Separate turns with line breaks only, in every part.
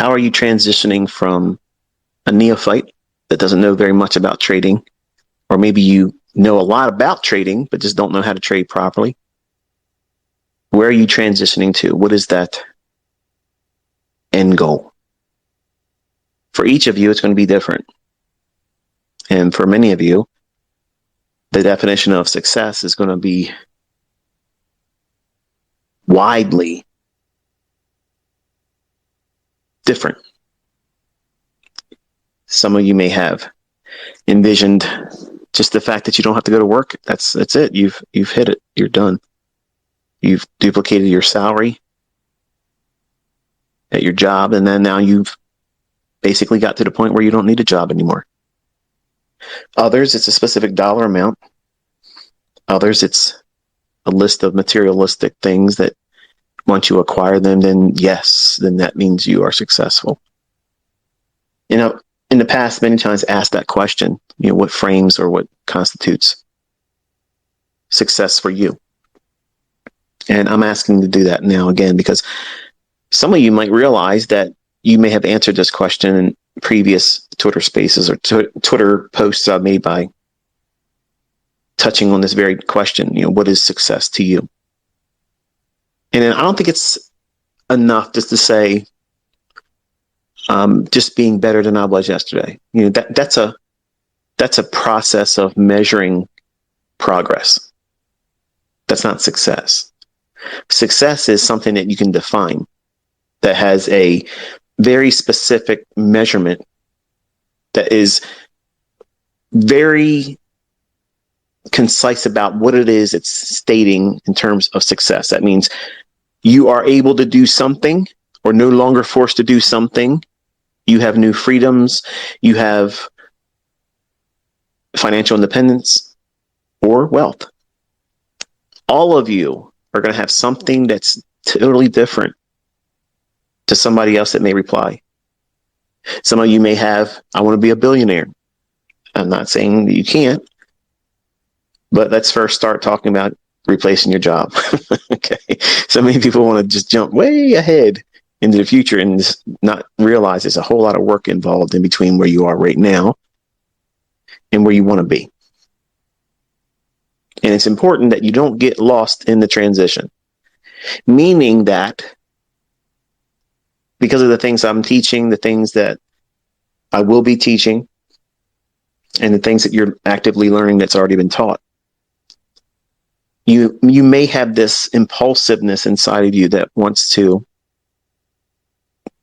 How are you transitioning from a neophyte that doesn't know very much about trading, or maybe you know a lot about trading but just don't know how to trade properly? Where are you transitioning to? What is that end goal? For each of you, it's going to be different. And for many of you, the definition of success is going to be widely different. Some of you may have envisioned just the fact that you don't have to go to work. That's it. You've hit it. You're done. You've duplicated your salary at your job, and then now you've basically got to the point where you don't need a job anymore. Others, it's a specific dollar amount. Others, it's a list of materialistic things that once you acquire them, then that means you are successful. You know, in the past, many times asked that question, what frames or what constitutes success for you? And I'm asking to do that now again, because some of you might realize that you may have answered this question in previous Twitter spaces or Twitter posts I've made by touching on this very question, what is success to you? And I don't think it's enough just to say, just being better than I was yesterday. That's a process of measuring progress. That's not success. Success is something that you can define, that has a very specific measurement, that is very concise about what it is it's stating in terms of success. That means you are able to do something, or no longer forced to do something. You have new freedoms. You have financial independence or wealth. All of you are going to have something that's totally different to somebody else that may reply. Some of you may have, I want to be a billionaire. I'm not saying that you can't, but let's first start talking about replacing your job. Okay. So many people want to just jump way ahead into the future and just not realize there's a whole lot of work involved in between where you are right now and where you want to be. And it's important that you don't get lost in the transition, meaning that because of the things I'm teaching, the things that I will be teaching, and the things that you're actively learning that's already been taught, you may have this impulsiveness inside of you that wants to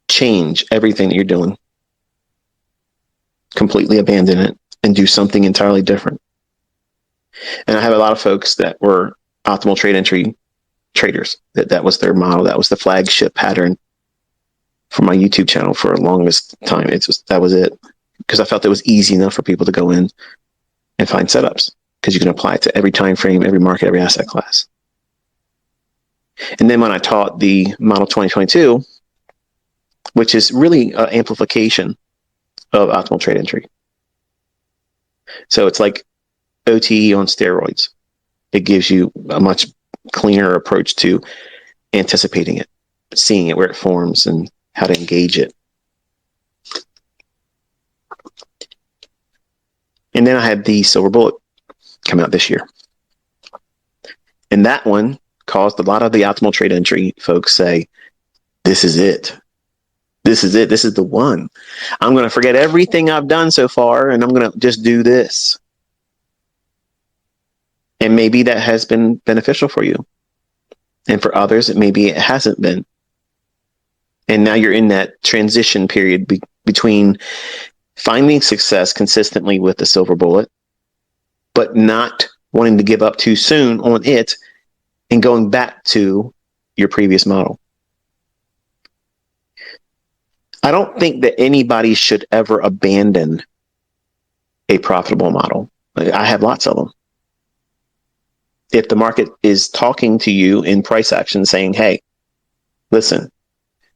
change everything that you're doing, completely abandon it, and do something entirely different. And I have a lot of folks that were optimal trade entry traders. That was their model. That was the flagship pattern for my YouTube channel for the longest time. That was it, because I felt it was easy enough for people to go in and find setups, because you can apply it to every time frame, every market, every asset class. And then when I taught the Model 2022, which is really an amplification of optimal trade entry. So it's like OTE on steroids. It gives you a much cleaner approach to anticipating it, seeing it where it forms, and how to engage it. And then I had the Silver Bullet come out this year. And that one caused a lot of the optimal trade entry folks say, this is it. This is it. This is the one. I'm going to forget everything I've done so far, and I'm going to just do this. And maybe that has been beneficial for you. And for others, maybe it hasn't been. And now you're in that transition period between finding success consistently with the Silver Bullet, but not wanting to give up too soon on it and going back to your previous model. I don't think that anybody should ever abandon a profitable model. I have lots of them. If the market is talking to you in price action saying, hey, listen,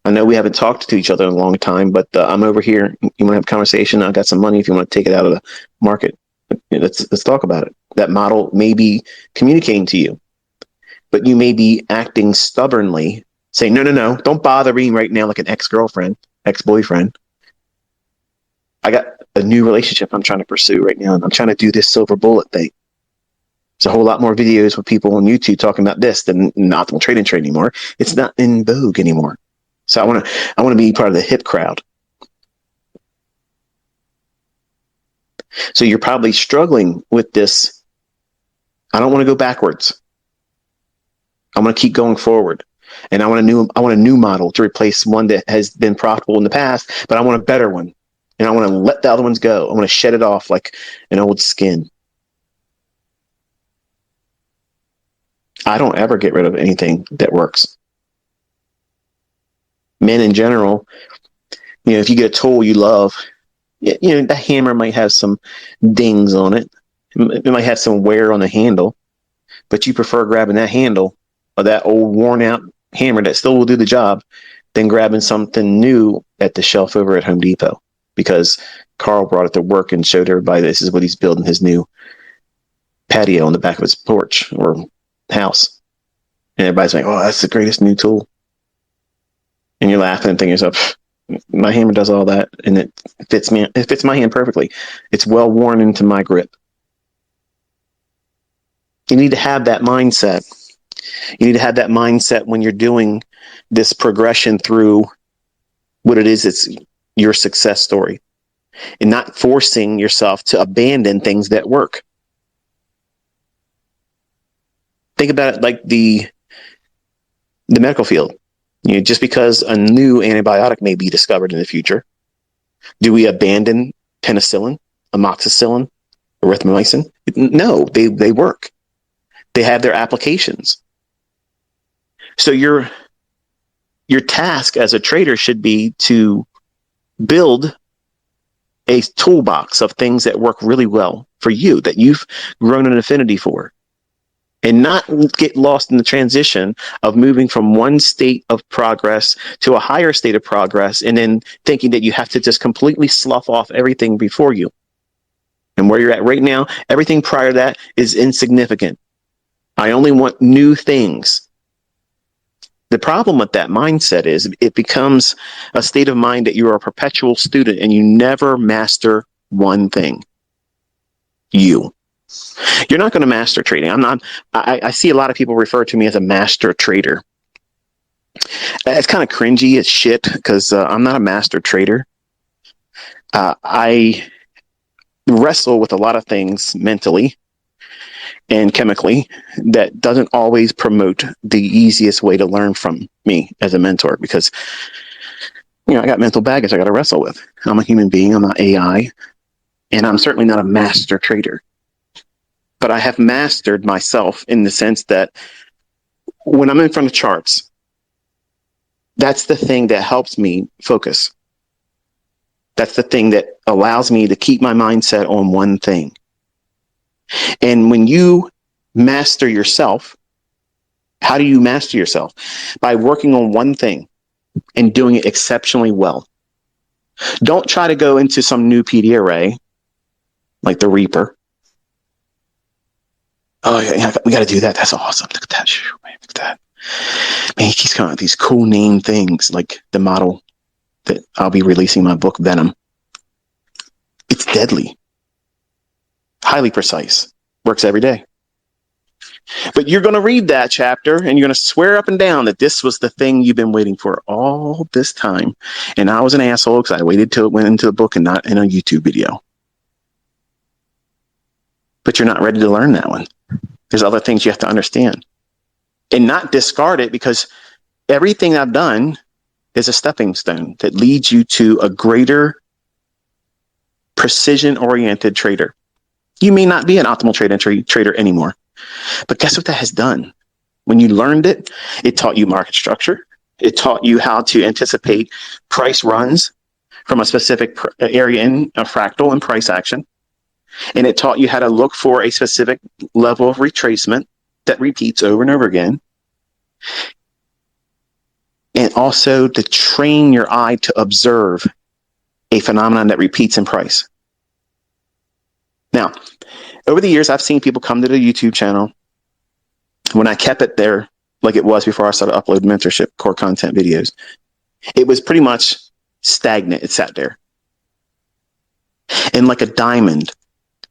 I know we haven't talked to each other in a long time, but I'm over here. You want to have a conversation? I got some money if you want to take it out of the market. Let's talk about it. That model may be communicating to you, but you may be acting stubbornly, saying, no, don't bother me right now like an ex-girlfriend. ex-boyfriend. I got a new relationship I'm trying to pursue right now, and I'm trying to do this silver bullet thing. There's a whole lot more videos with people on YouTube talking about this than optimal trading trade anymore. It's not in vogue anymore. So I want to be part of the hip crowd. So you're probably struggling with this. I don't want to go backwards. I want to keep going forward. And I want a new model to replace one that has been profitable in the past, but I want a better one. And I want to let the other ones go. I want to shed it off like an old skin. I don't ever get rid of anything that works. Men in general, if you get a tool you love, the hammer might have some dings on it. It might have some wear on the handle, but you prefer grabbing that handle or that old worn out hammer that still will do the job than grabbing something new at the shelf over at Home Depot because Carl brought it to work and showed everybody this is what he's building his new patio on the back of his porch or house. And everybody's like, oh, that's the greatest new tool. And you're laughing and thinking to yourself, my hammer does all that and it fits me. It fits my hand perfectly. It's well worn into my grip. You need to have that mindset. You need to have that mindset when you're doing this progression through what it is. It's your success story and not forcing yourself to abandon things that work. Think about it like the medical field. Just because a new antibiotic may be discovered in the future, do we abandon penicillin, amoxicillin, erythromycin? No, they work. They have their applications. So your task as a trader should be to build a toolbox of things that work really well for you, that you've grown an affinity for. And not get lost in the transition of moving from one state of progress to a higher state of progress and then thinking that you have to just completely slough off everything before you. And where you're at right now, everything prior to that is insignificant. I only want new things. The problem with that mindset is it becomes a state of mind that you are a perpetual student and you never master one thing. You're not going to master trading. I see a lot of people refer to me as a master trader. It's kind of cringy as shit because I'm not a master trader. I wrestle with a lot of things mentally and chemically that doesn't always promote the easiest way to learn from me as a mentor because, I got mental baggage I got to wrestle with. I'm a human being. I'm not AI. And I'm certainly not a master trader. But I have mastered myself in the sense that when I'm in front of charts, that's the thing that helps me focus. That's the thing that allows me to keep my mindset on one thing. And when you master yourself, how do you master yourself? By working on one thing and doing it exceptionally well. Don't try to go into some new PD array like the Reaper. Oh, yeah, we got to do that. That's awesome. Look at that. Look at that. Man, he keeps coming up with these cool name things like the model that I'll be releasing my book, Venom. It's deadly. Highly precise. Works every day. But you're going to read that chapter and you're going to swear up and down that this was the thing you've been waiting for all this time. And I was an asshole because I waited till it went into the book and not in a YouTube video. But you're not ready to learn that one. There's other things you have to understand and not discard it because everything I've done is a stepping stone that leads you to a greater precision-oriented trader. You may not be an optimal trader anymore, but guess what that has done? When you learned it, it taught you market structure. It taught you how to anticipate price runs from a specific area in a fractal and price action. And it taught you how to look for a specific level of retracement that repeats over and over again. And also to train your eye to observe a phenomenon that repeats in price. Now, over the years, I've seen people come to the YouTube channel when I kept it there like it was before I started uploading mentorship core content videos. It was pretty much stagnant. It sat there. And like a diamond,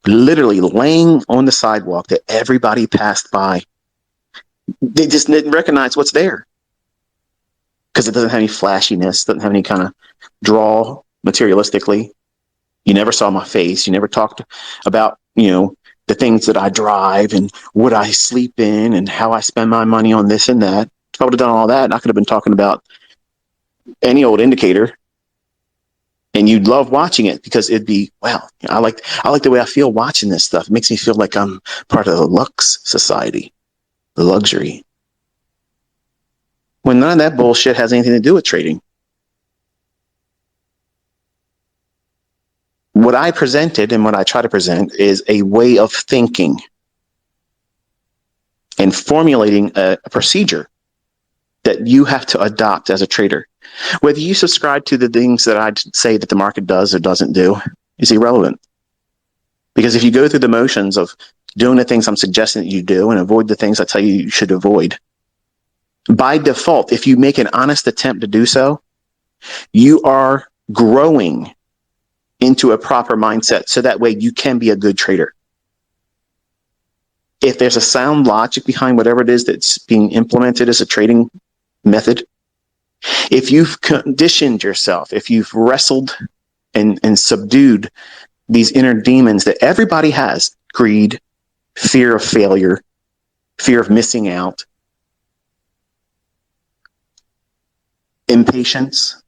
literally laying on the sidewalk that everybody passed by. They just didn't recognize what's there because it doesn't have any flashiness, doesn't have any kind of draw materialistically. You never saw my face. You never talked about, the things that I drive and what I sleep in and how I spend my money on this and that. If I would have done all that, I could have been talking about any old indicator. And you'd love watching it because it'd be, wow, I like the way I feel watching this stuff. It makes me feel like I'm part of the Lux society, the luxury. When none of that bullshit has anything to do with trading. What I presented and what I try to present is a way of thinking and formulating a procedure that you have to adopt as a trader. Whether you subscribe to the things that I say that the market does or doesn't do is irrelevant. Because if you go through the motions of doing the things I'm suggesting that you do and avoid the things I tell you should avoid, by default, if you make an honest attempt to do so, you are growing into a proper mindset so that way you can be a good trader. If there's a sound logic behind whatever it is that's being implemented as a trading method, if you've conditioned yourself, if you've wrestled and subdued these inner demons that everybody has, greed, fear of failure, fear of missing out, impatience,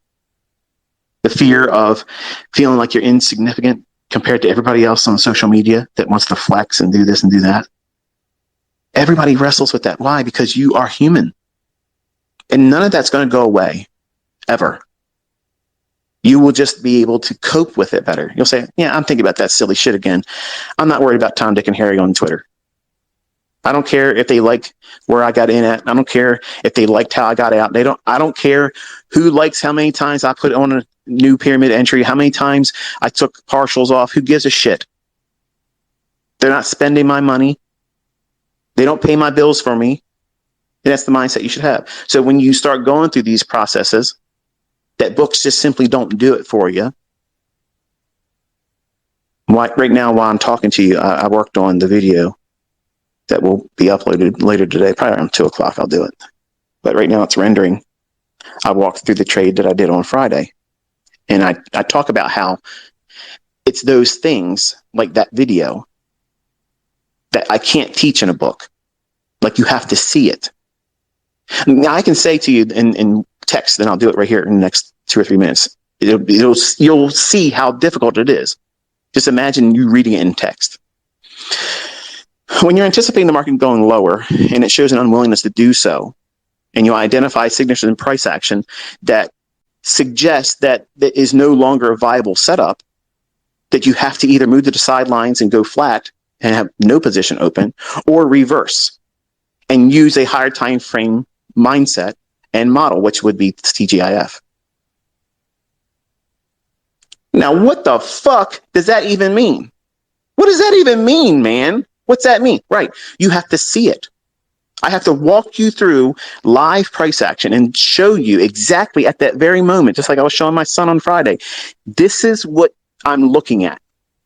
the fear of feeling like you're insignificant compared to everybody else on social media that wants to flex and do this and do that. Everybody wrestles with that. Why? Because you are human. And none of that's going to go away, ever. You will just be able to cope with it better. You'll say, yeah, I'm thinking about that silly shit again. I'm not worried about Tom, Dick, and Harry on Twitter. I don't care if they like where I got in at. I don't care if they liked how I got out. I don't care who likes how many times I put on a new pyramid entry, how many times I took partials off. Who gives a shit? They're not spending my money. They don't pay my bills for me. And that's the mindset you should have. So when you start going through these processes, that books just simply don't do it for you. Right now, while I'm talking to you, I worked on the video that will be uploaded later today. Probably around 2 o'clock, I'll do it. But right now it's rendering. I walked through the trade that I did on Friday. And I talk about how it's those things like that video that I can't teach in a book. Like you have to see it. Now I can say to you in text, then I'll do it right here in the next 2 or 3 minutes. You'll see how difficult it is. Just imagine you reading it in text. When you're anticipating the market going lower and it shows an unwillingness to do so, and you identify signatures in price action that suggest that there is no longer a viable setup, that you have to either move to the sidelines and go flat and have no position open, or reverse and use a higher time frame mindset and model, which would be TGIF. Now, what the fuck does that even mean? What does that even mean, man? What's that mean? Right. You have to see it. I have to walk you through live price action and show you exactly at that very moment, just like I was showing my son on Friday. This is what I'm looking at.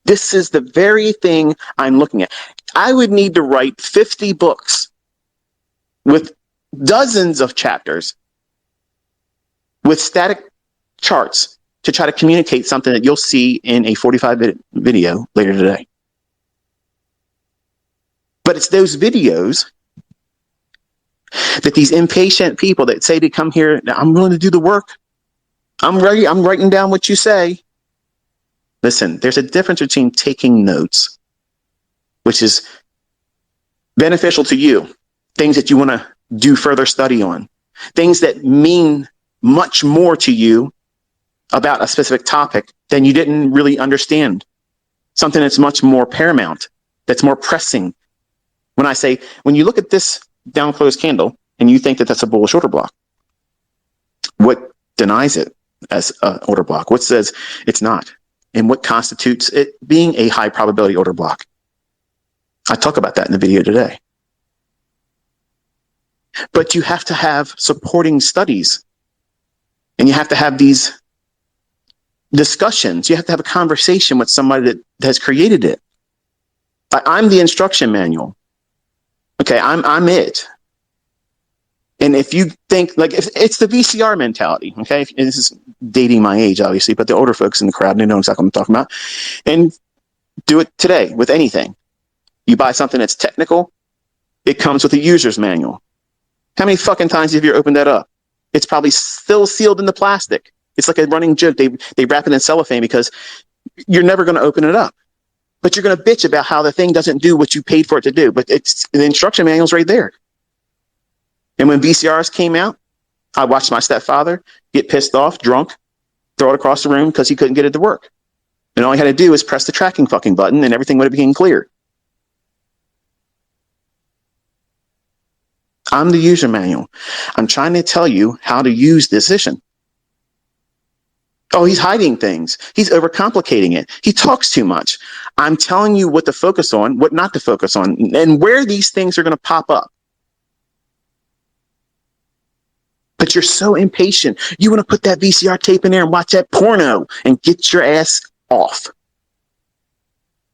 This is the very thing I'm looking at. I would need to write 50 books with dozens of chapters with static charts to try to communicate something that you'll see in a 45-minute video later today. But it's those videos that these impatient people that say to come here, I'm willing to do the work. I'm ready. I'm writing down what you say. Listen, there's a difference between taking notes, which is beneficial to you, things that you want to do further study on, things that mean much more to you about a specific topic than you didn't really understand, something that's much more paramount, that's more pressing. When I say, when you look at this down closed candle and you think that that's a bullish order block, what denies it as an order block? What says it's not? And what constitutes it being a high probability order block? I talk about that in the video today. But you have to have supporting studies, and you have to have these discussions. You have to have a conversation with somebody that has created it. I'm the instruction manual. Okay, I'm it. And if you think like if it's the VCR mentality, okay, and this is dating my age, obviously, but the older folks in the crowd, they know exactly what I'm talking about. And do it today with anything. You buy something that's technical, it comes with a user's manual. How many fucking times have you opened that up? It's probably still sealed in the plastic. It's like a running joke. They wrap it in cellophane because you're never going to open it up. But you're going to bitch about how the thing doesn't do what you paid for it to do. But it's the instruction manual's right there. And when VCRs came out, I watched my stepfather get pissed off, drunk, throw it across the room because he couldn't get it to work. And all he had to do was press the tracking fucking button and everything would have become clear. I'm the user manual. I'm trying to tell you how to use this system. Oh, he's hiding things. He's overcomplicating it. He talks too much. I'm telling you what to focus on, what not to focus on, and where these things are going to pop up. But you're so impatient. You want to put that VCR tape in there and watch that porno and get your ass off.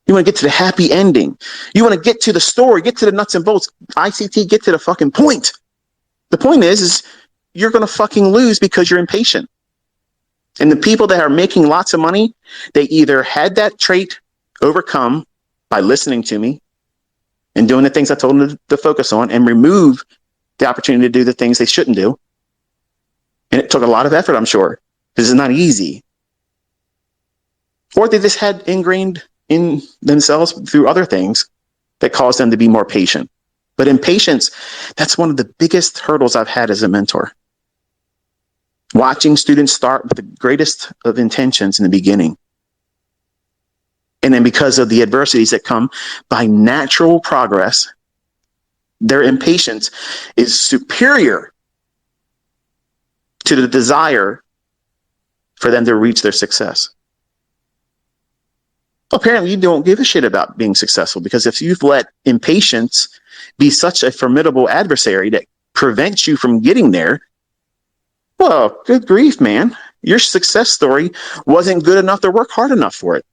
You want to get to the happy ending. You want to get to the story, get to the nuts and bolts. ICT, get to the fucking point. The point is you're going to fucking lose because you're impatient. And the people that are making lots of money, they either had that trait overcome by listening to me and doing the things I told them to focus on and remove the opportunity to do the things they shouldn't do. And it took a lot of effort, I'm sure. This is not easy. Or they just had ingrained in themselves through other things that caused them to be more patient. But impatience, that's one of the biggest hurdles I've had as a mentor. Watching students start with the greatest of intentions in the beginning. And then because of the adversities that come by natural progress, their impatience is superior to the desire for them to reach their success. Apparently, you don't give a shit about being successful because if you've let impatience be such a formidable adversary that prevents you from getting there, well, good grief, man. Your success story wasn't good enough to work hard enough for it.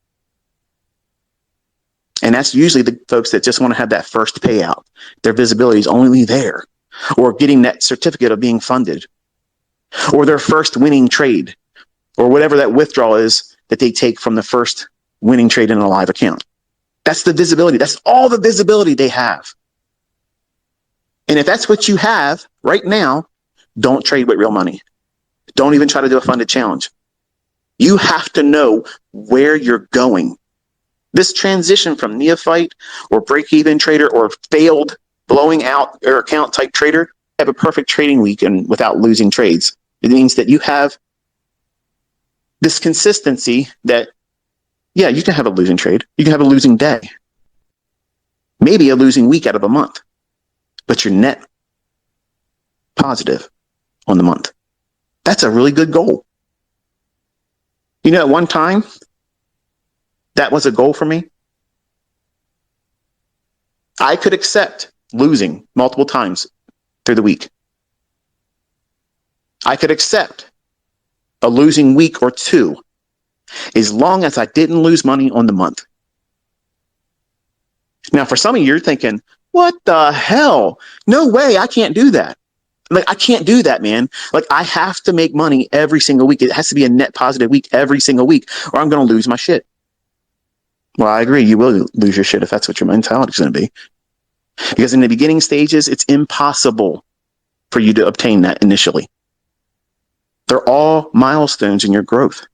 And that's usually the folks that just want to have that first payout. Their visibility is only there, or getting that certificate of being funded, or their first winning trade, or whatever that withdrawal is that they take from the first winning trade in a live account. That's the visibility. That's all the visibility they have. And if that's what you have right now, don't trade with real money. Don't even try to do a funded challenge. You have to know where you're going. This transition from neophyte or break-even trader or failed blowing out your account type trader, have a perfect trading weekend without losing trades. It means that you have this consistency that, yeah, you can have a losing trade. You can have a losing day. Maybe a losing week out of a month. But you're net positive on the month. That's a really good goal. You know, at one time, that was a goal for me. I could accept losing multiple times through the week. I could accept a losing week or two as long as I didn't lose money on the month. Now, for some of you, you're thinking, what the hell? No way, I can't do that. Like, I can't do that, man. Like, I have to make money every single week. It has to be a net positive week every single week, or I'm going to lose my shit. Well, I agree. You will lose your shit if that's what your mentality is going to be. Because in the beginning stages, it's impossible for you to obtain that initially. They're all milestones in your growth.